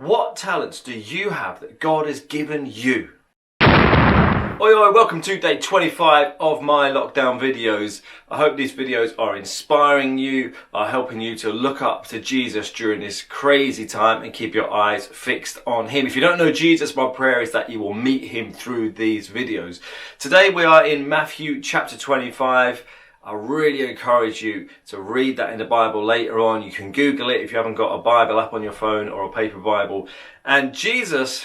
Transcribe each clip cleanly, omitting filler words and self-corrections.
What talents do you have that God has given you? Oi, welcome to day 25 of my lockdown videos. I hope these videos are inspiring you, are helping you to look up to Jesus during this crazy time and keep your eyes fixed on Him. If you don't know Jesus, my prayer is that you will meet Him through these videos. Today we are in Matthew chapter 25. I really encourage you to read that in the Bible later on. You can Google it if you haven't got a Bible app on your phone or a paper Bible. And Jesus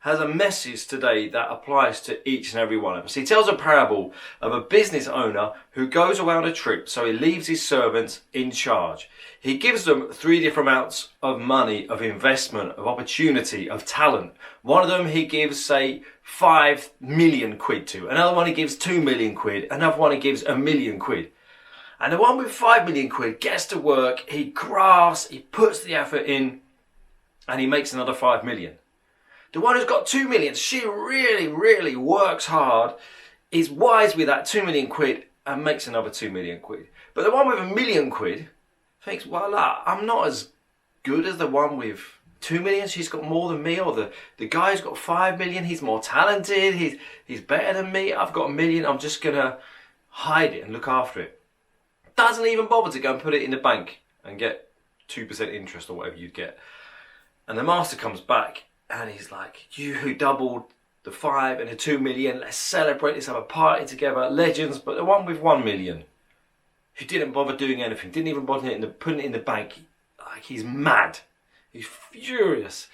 has a message today that applies to each and every one of us. He tells a parable of a business owner who goes away on a trip, so he leaves his servants in charge. He gives them 3 different amounts of money, of investment, of opportunity, of talent. One of them he gives, say, 5 million quid to. Another one he gives 2 million quid. Another one he gives 1 million quid. And the one with 5 million quid gets to work, he grafts, he puts the effort in, and he makes another 5 million. The one who's got 2 million, she really works hard, is wise with that 2 million quid and makes another 2 million quid. But the one with 1 million quid thinks, well, I'm not as good as the one with 2 million. She's got more than me. Or the guy who's got 5 million, he's more talented. He's better than me. I've got 1 million. I'm just going to hide it and look after it. Doesn't even bother to go and put it in the bank and get 2% interest or whatever you'd get. And the master comes back and he's like, you who doubled the 5 and the 2 million, let's celebrate, let's have a party together, legends. But the one with 1 million, who didn't bother doing anything, didn't even bother putting it in the bank, like he's mad. He's furious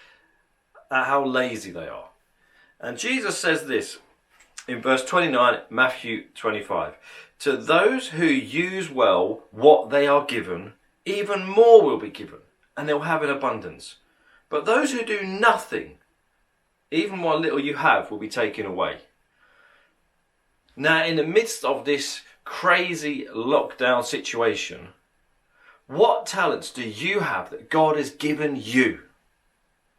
at how lazy they are. And Jesus says this in verse 29, Matthew 25. To those who use well what they are given, even more will be given, and they'll have in abundance. But those who do nothing, even what little you have, will be taken away. Now, in the midst of this crazy lockdown situation, what talents do you have that God has given you?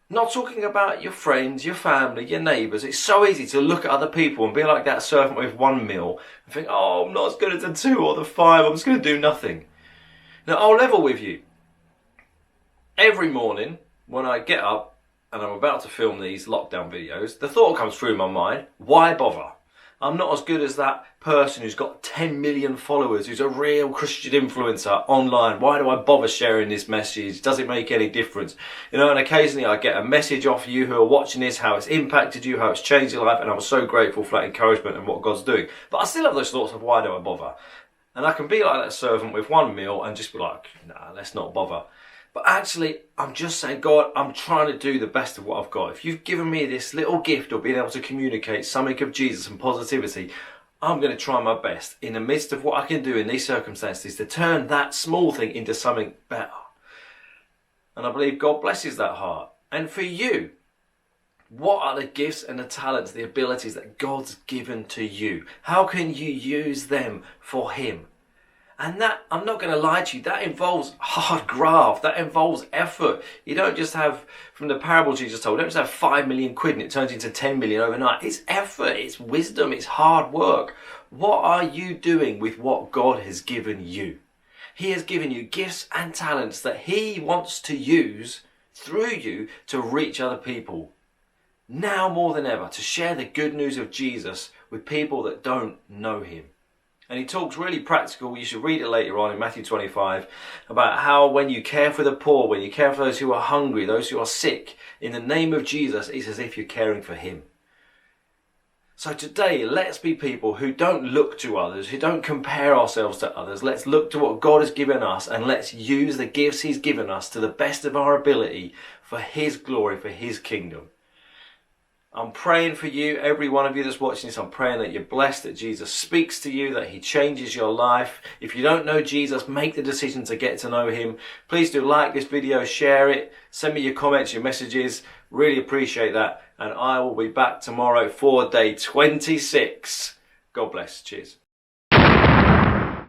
Not talking about your friends, your family, your neighbours. It's so easy to look at other people and be like that servant with 1 meal and think, oh, I'm not as good as the 2 or the 5, I'm just going to do nothing. Now, I'll level with you. Every morning, when I get up and I'm about to film these lockdown videos, the thought comes through my mind, why bother? I'm not as good as that person who's got 10 million followers, who's a real Christian influencer online. Why do I bother sharing this message? Does it make any difference? You know, and occasionally I get a message off you who are watching this, how it's impacted you, how it's changed your life, and I'm so grateful for that encouragement and what God's doing. But I still have those thoughts of why do I bother? And I can be like that servant with 1 meal and just be like, nah, let's not bother. But actually, I'm just saying, God, I'm trying to do the best of what I've got. If you've given me this little gift of being able to communicate something of Jesus and positivity, I'm going to try my best in the midst of what I can do in these circumstances to turn that small thing into something better. And I believe God blesses that heart. And for you, what are the gifts and the talents, the abilities that God's given to you? How can you use them for Him? And that, I'm not going to lie to you, that involves hard graft, that involves effort. You don't just have, from the parable Jesus told, you don't just have 5 million quid and it turns into 10 million overnight. It's effort, it's wisdom, it's hard work. What are you doing with what God has given you? He has given you gifts and talents that He wants to use through you to reach other people. Now more than ever, to share the good news of Jesus with people that don't know Him. And he talks really practical, you should read it later on in Matthew 25, about how when you care for the poor, when you care for those who are hungry, those who are sick, in the name of Jesus, it's as if you're caring for Him. So today, let's be people who don't look to others, who don't compare ourselves to others. Let's look to what God has given us and let's use the gifts He's given us to the best of our ability for His glory, for His kingdom. I'm praying for you, every one of you that's watching this. I'm praying that you're blessed, that Jesus speaks to you, that He changes your life. If you don't know Jesus, make the decision to get to know Him. Please do like this video, share it, send me your comments, your messages. Really appreciate that. And I will be back tomorrow for day 26. God bless. Cheers.